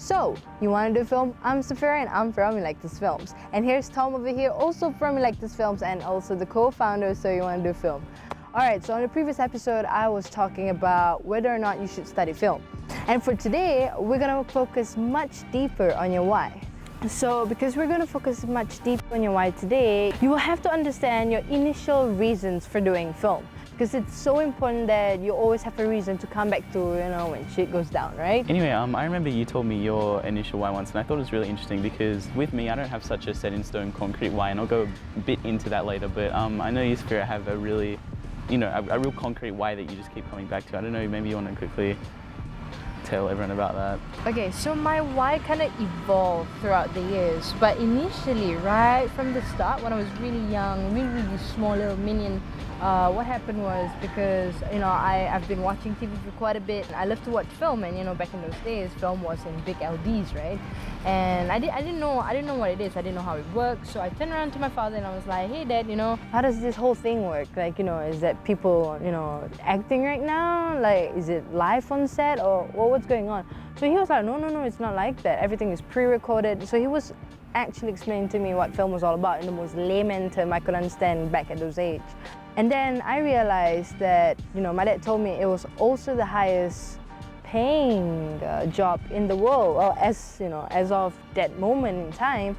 So, you want to do film? I'm Saphira and I'm from Electus Films. And here's Tom over here, also from Electus Films and also the co-founder of So You Want to Do Film. Alright, so on the previous episode, I was talking about whether or not you should study film. And for today, we're going to focus much deeper on your why. So, because we're going to focus much deeper on your why today, you will have to understand your initial reasons for doing film. Because it's so important that you always have a reason to come back to, when shit goes down, right? Anyway, I remember you told me your initial why once, and I thought it was really interesting because with me, I don't have such a set-in-stone concrete why, and I'll go a bit into that later, but I know you, Saphira, have a really, a real concrete why that you just keep coming back to. I don't know, maybe you want to quickly tell everyone about that. Okay, so my why kind of evolved throughout the years, but initially, right from the start, when I was really young, really small little minion, what happened was because I've been watching TV for quite a bit. I love to watch film, and back in those days, film was in big LDs, right? And I didn't know what it is. I didn't know how it worked. So I turned around to my father and I was like, "Hey, Dad, how does this whole thing work? Like, is that people, acting right now? Like, is it live on set or what's going on?" So he was like, "No, it's not like that. Everything is pre-recorded." So he was actually explaining to me what film was all about in the most layman term I could understand back at those age. And then I realized that, my dad told me it was also the highest paying job in the world, well, as of that moment in time,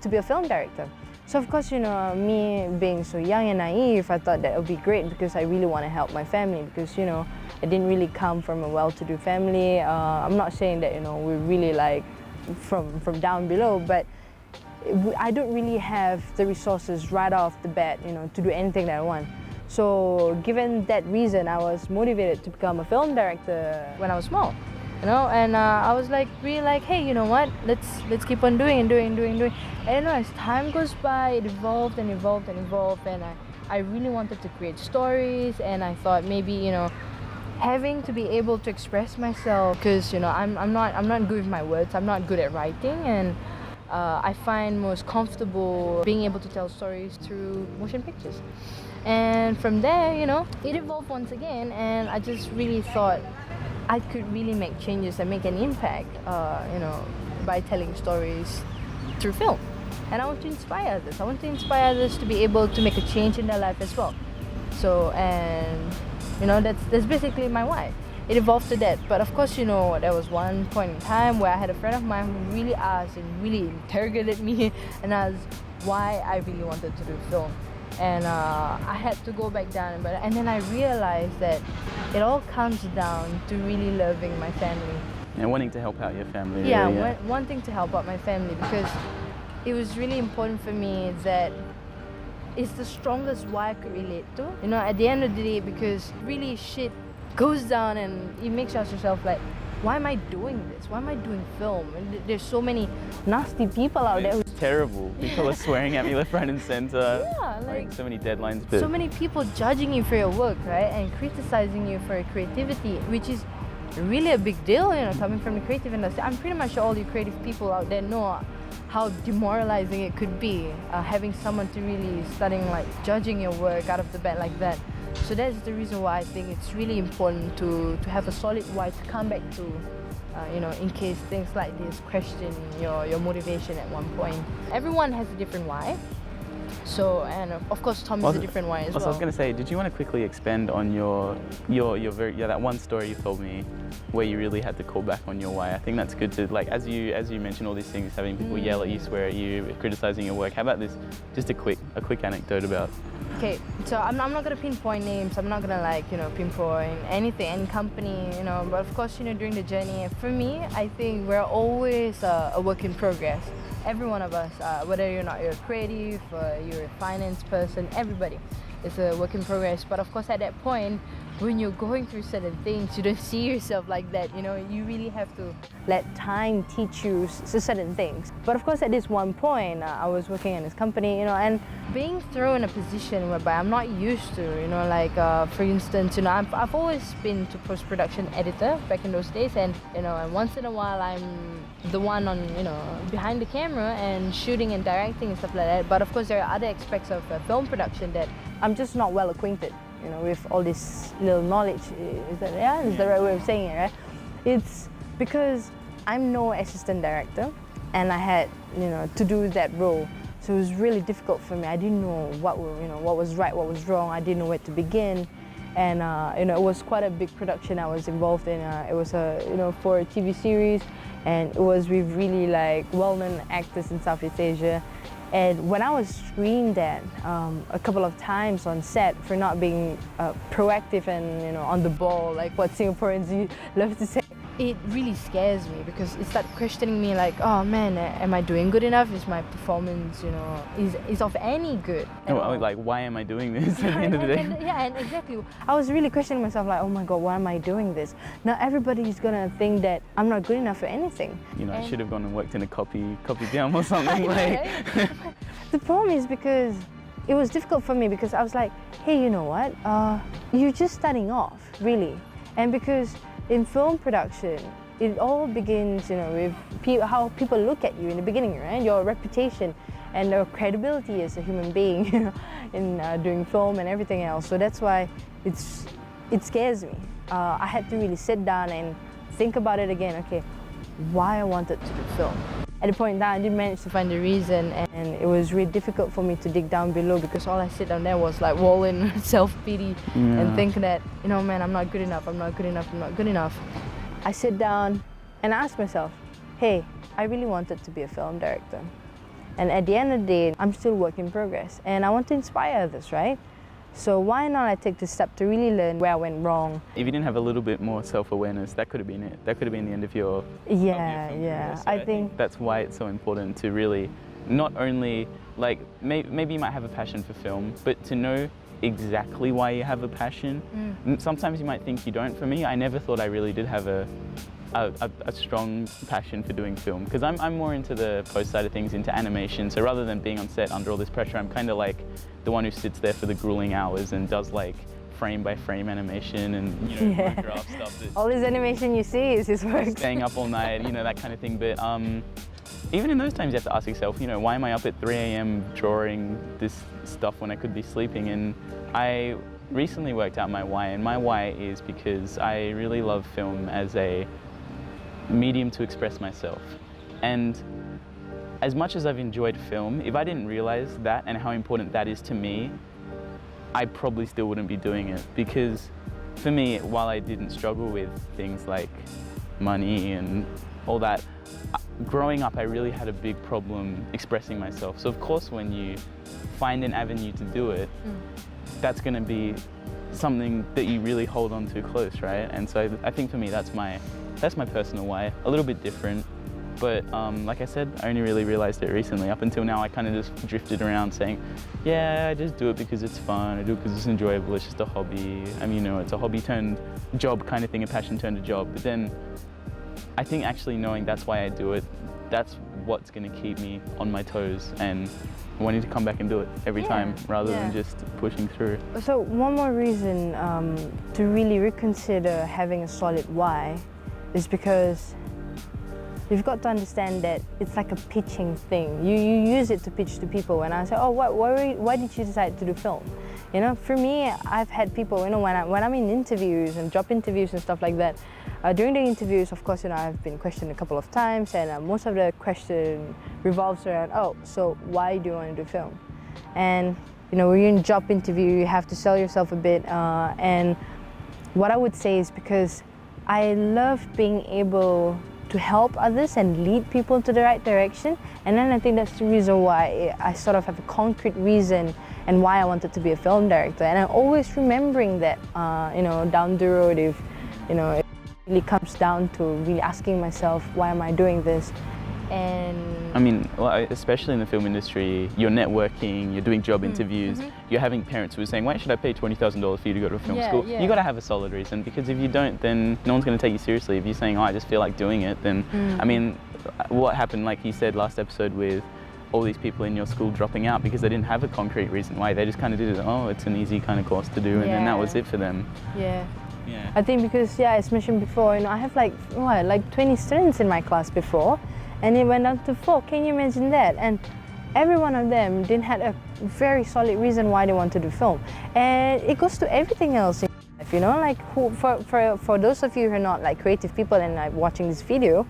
to be a film director. So of course, me being so young and naive, I thought that would be great because I really want to help my family because, I didn't really come from a well-to-do family. I'm not saying that, we're really like from down below, but I don't really have the resources right off the bat, to do anything that I want. So given that reason, I was motivated to become a film director when I was small, and I was really like, hey, you know what? Let's keep on doing and doing. And as time goes by, it evolved, and I really wanted to create stories, and I thought maybe, having to be able to express myself, because I'm not good with my words. I'm not good at writing, and I find most comfortable being able to tell stories through motion pictures. And from there, it evolved once again, and I just really thought I could really make changes and make an impact, by telling stories through film. And I want to inspire others. I want to inspire others to be able to make a change in their life as well. So, and that's basically my why. It evolved to that, but of course, there was one point in time where I had a friend of mine who really asked and really interrogated me and asked why I really wanted to do film. And I had to go back down, and then I realized that it all comes down to really loving my family. And wanting to help out your family. Yeah, wanting to help out my family, because it was really important for me that it's the strongest why I could relate to. At the end of the day, because really shit goes down and it makes you ask yourself like, why am I doing this? Why am I doing film? And there's so many nasty people out there. It's terrible. People are swearing at me left, right and center. Yeah, like so many deadlines. So many people judging you for your work, right? And criticizing you for your creativity, which is really a big deal, coming from the creative industry. I'm pretty much sure all you creative people out there know how demoralizing it could be, having someone to really starting judging your work out of the bat like that. So that's the reason why I think it's really important to have a solid why to come back to, in case things like this question your motivation at one point. Everyone has a different why. So, and of course Tom is a different why as well. I was going to say, did you want to quickly expand on your that one story you told me where you really had to call back on your why? I think that's good to, as you mentioned all these things, having people yell at you, swear at you, criticizing your work. How about this, just a quick anecdote about? Okay, so I'm not going to pinpoint names. I'm not going to pinpoint anything, any company, but of course, during the journey, for me, I think we're always a work in progress. Every one of us, whether you're a creative, you're a finance person, everybody is a work in progress. But of course, at that point, when you're going through certain things, you don't see yourself like that. You really have to let time teach you certain things. But of course, at this one point, I was working in this company, and being thrown in a position whereby I'm not used to, for instance, I've always been to post-production editor back in those days, and and once in a while I'm the one on, behind the camera and shooting and directing and stuff like that. But of course, there are other aspects of film production that I'm just not well acquainted, with all this little knowledge. Is that the right way of saying it, right? It's because I'm no assistant director, and I had, to do that role. So it was really difficult for me. I didn't know what was right, what was wrong. I didn't know where to begin, and it was quite a big production I was involved in. It was for a TV series, and it was with really like well-known actors in Southeast Asia. And when I was screamed at a couple of times on set for not being proactive and on the ball, like what Singaporeans love to say, it really scares me because it started questioning me like, oh man, am I doing good enough? Is my performance, is of any good? Like, why am I doing this at the end of the day? And exactly. I was really questioning myself like, oh my God, why am I doing this? Now everybody's gonna think that I'm not good enough for anything. I should have gone and worked in a copy film or something. Like. The problem is because it was difficult for me because I was like, hey, you know what? You're just starting off, really. And because in film production, it all begins, with how people look at you in the beginning, right? Your reputation and your credibility as a human being, in doing film and everything else. So that's why it scares me. I had to really sit down and think about it again. Okay, why I wanted to do film. At the point in time, I didn't manage to find the reason, and it was really difficult for me to dig down below because all I sit down there was like walling self-pity and thinking that, man, I'm not good enough, I'm not good enough, I'm not good enough. I sit down and ask myself, hey, I really wanted to be a film director. And at the end of the day, I'm still work in progress, and I want to inspire others, right? So why not I take the step to really learn where I went wrong? If you didn't have a little bit more self-awareness, that could have been it. That could have been the end of your career. So I think that's why it's so important to really not only, like, maybe you might have a passion for film, but to know exactly why you have a passion. Sometimes you might think you don't. For me, I never thought I really did have a strong passion for doing film because I'm more into the post side of things, into animation. So rather than being on set under all this pressure, I'm kind of like the one who sits there for the grueling hours and does like frame by frame animation and photograph stuff. All this animation you see is his work. Staying up all night, that kind of thing. But even in those times, you have to ask yourself, why am I up at 3 a.m. drawing this stuff when I could be sleeping? And I recently worked out my why, and my why is because I really love film as a medium to express myself. And as much as I've enjoyed film, if I didn't realize that and how important that is to me, I probably still wouldn't be doing it. Because for me, while I didn't struggle with things like money and all that, growing up I really had a big problem expressing myself. So of course when you find an avenue to do it, that's going to be something that you really hold on to close, right? And so I think for me that's my personal why. A little bit different, but like I said, I only really realized it recently. Up until now I kind of just drifted around saying, yeah, I just do it because it's fun, I do it because it's enjoyable, it's just a hobby. I mean, it's a hobby turned job kind of thing, a passion turned a job. But then I think actually knowing that's why I do it, that's what's going to keep me on my toes and wanting to come back and do it every time rather than just pushing through. So one more reason to really reconsider having a solid why is because you've got to understand that it's like a pitching thing. You use it to pitch to people. And I say, oh, why did you decide to do film? For me, I've had people, when I'm in interviews and job interviews and stuff like that, during the interviews, of course, I've been questioned a couple of times, and most of the question revolves around, oh, so why do you want to do film? And, when you're in a job interview, you have to sell yourself a bit. And what I would say is because I love being able to help others and lead people into the right direction. And then I think that's the reason why I sort of have a concrete reason and why I wanted to be a film director. And I'm always remembering that, down the road, if, it really comes down to really asking myself, why am I doing this? And I mean, especially in the film industry, you're networking, you're doing job interviews, you're having parents who are saying, why should I pay $20,000 for you to go to a film school? You got to have a solid reason, because if you don't, then no one's going to take you seriously. If you're saying, oh, I just feel like doing it, then, I mean, what happened, like you said last episode, with all these people in your school dropping out because they didn't have a concrete reason why. They just kind of did it, oh, it's an easy kind of course to do, and then that was it for them. Yeah. I think because, as mentioned before, I have like 20 students in my class before, and it went down to 4. Can you imagine that? And every one of them didn't have a very solid reason why they want to do film. And it goes to everything else in life, like for those of you who are not like creative people and like watching this video,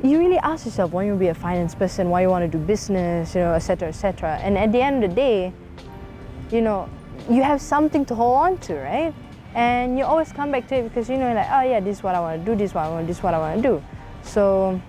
you really ask yourself why you want to be a finance person, why you want to do business, you know, etc., etc. And at the end of the day, you know, you have something to hold on to, right? And you always come back to it because you know, like, oh yeah, this is what I want to do, this is what I want, this is what I want to do. So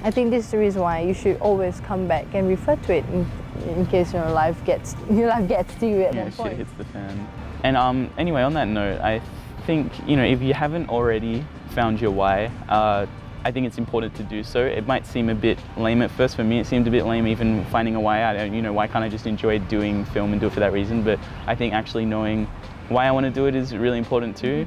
I think this is the reason why you should always come back and refer to it in case your life gets to you at one point. Shit hits the fan. And anyway, on that note, I think, you know, if you haven't already found your why, I think it's important to do so. It might seem a bit lame at first. For me, it seemed a bit lame even finding a why. You know, why can't I just enjoy doing film and do it for that reason? But I think actually knowing why I want to do it is really important too.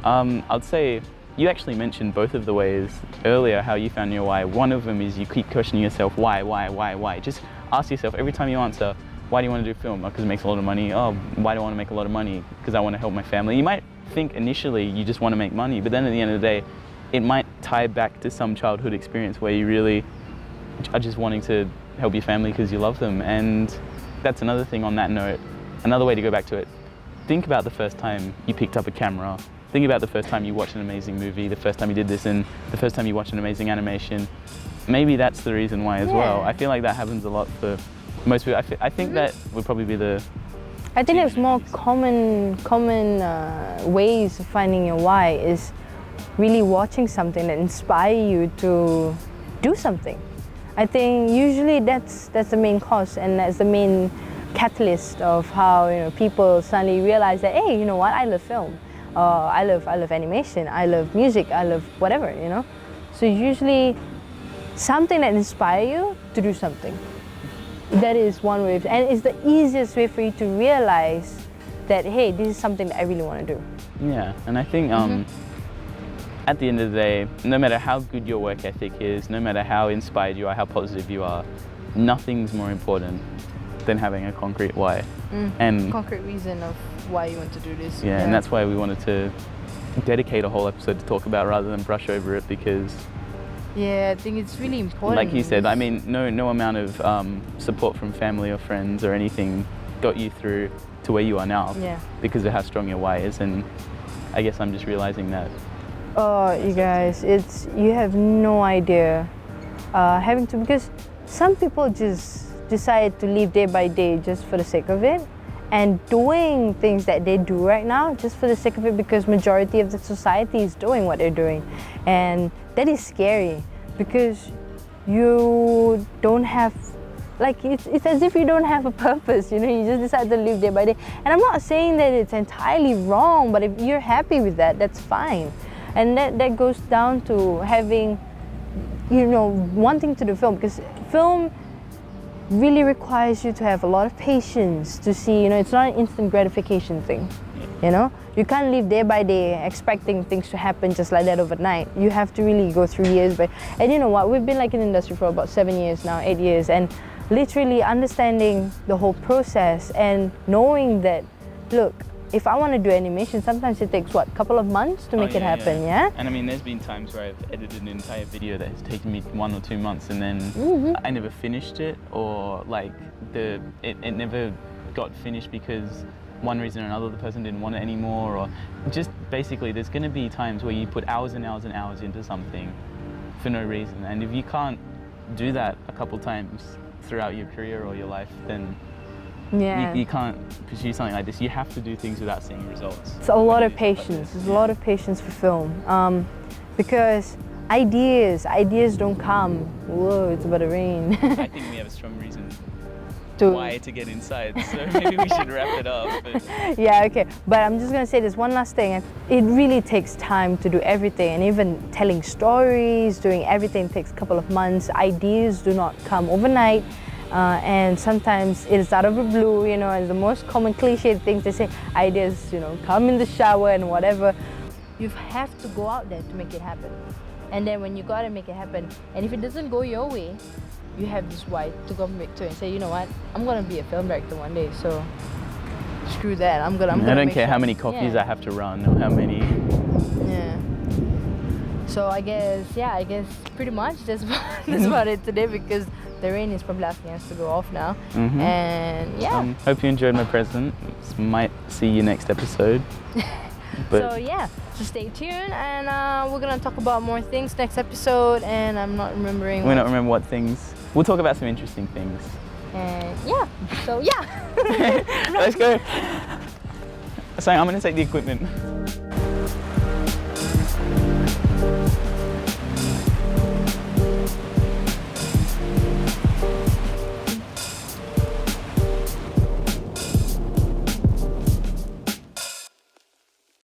I'd say you actually mentioned both of the ways earlier how you found your why. One of them is you keep questioning yourself, why? Just ask yourself every time you answer, why do you want to do film? Because it makes a lot of money. Oh, why do I want to make a lot of money? Because I want to help my family. You might think initially you just want to make money, but then at the end of the day, it might tie back to some childhood experience where you really are just wanting to help your family because you love them. And that's another thing on that note. Another way to go back to it, think about the first time you picked up a camera. Think about the first time you watched an amazing movie, the first time you did this, and the first time you watched an amazing animation. Maybe that's the reason why as well. I feel like that happens a lot for most people. I think that would probably be the... I think there's more common ways of finding your why is really watching something that inspire you to do something. I think usually that's the main cause, and that's the main catalyst of how, you know, people suddenly realize that, hey, you know what, I love film, I love animation, I love music, I love whatever, you know. So usually something that inspires you to do something. That is one way, and it's the easiest way for you to realize that, hey, this is something that I really want to do. Yeah, and I think at the end of the day, no matter how good your work ethic is, no matter how inspired you are, how positive you are, nothing's more important than having a concrete why. And concrete reason of why you want to do this. Yeah, and that's why we wanted to dedicate a whole episode to talk about rather than brush over it, because I think it's really important. Like you said, I mean, no amount of support from family or friends or anything got you through to where you are now because of how strong your why is. And I guess I'm just realizing that. Oh, you guys, you have no idea because some people just decide to live day by day just for the sake of it, and doing things that they do right now just for the sake of it because majority of the society is doing what they're doing. And that is scary because you don't have, like, it's as if you don't have a purpose, you know, you just decide to live day by day. And I'm not saying that it's entirely wrong, but if you're happy with that, that's fine. And that goes down to having, you know, wanting to do film, because film really requires you to have a lot of patience to see, you know, it's not an instant gratification thing, you know? You can't live day by day expecting things to happen just like that overnight. You have to really go through years. And you know what, we've been like in the industry for about 7 years now, 8 years, and literally understanding the whole process and knowing that, look, if I want to do animation, sometimes it takes, what, a couple of months to make it happen, yeah? And I mean, there's been times where I've edited an entire video that has taken me 1 or 2 months, and then I never finished it, or like it never got finished because one reason or another the person didn't want it anymore, or just basically there's going to be times where you put hours and hours and hours into something for no reason. And if you can't do that a couple times throughout your career or your life, then you can't pursue something like this. You have to do things without seeing results. It's a lot of patience. There's a lot of patience for film because ideas don't come. Whoa, it's about to rain. I think we have a strong reason why to get inside, so maybe we should wrap it up. But... Yeah, okay. But I'm just going to say this one last thing. It really takes time to do everything, and even telling stories, doing everything takes a couple of months. Ideas do not come overnight. And sometimes it's out of the blue, you know, and the most common cliche things they say, ideas, you know, come in the shower and whatever. You have to go out there to make it happen. And then when you go out and make it happen, and if it doesn't go your way, you have this why to go back to and say, you know what, I'm gonna be a film director one day, so screw that. I'm gonna I don't care how many copies I have to run or how many. Yeah. So I guess pretty much that's about it today, because the rain is probably asking us to go off now. And yeah. Hope you enjoyed my present. Might see you next episode. So yeah, so stay tuned, and we're gonna talk about more things next episode. And I'm not remembering. We don't remember what things. We'll talk about some interesting things. And yeah, so yeah. Let's go. So I'm gonna take the equipment.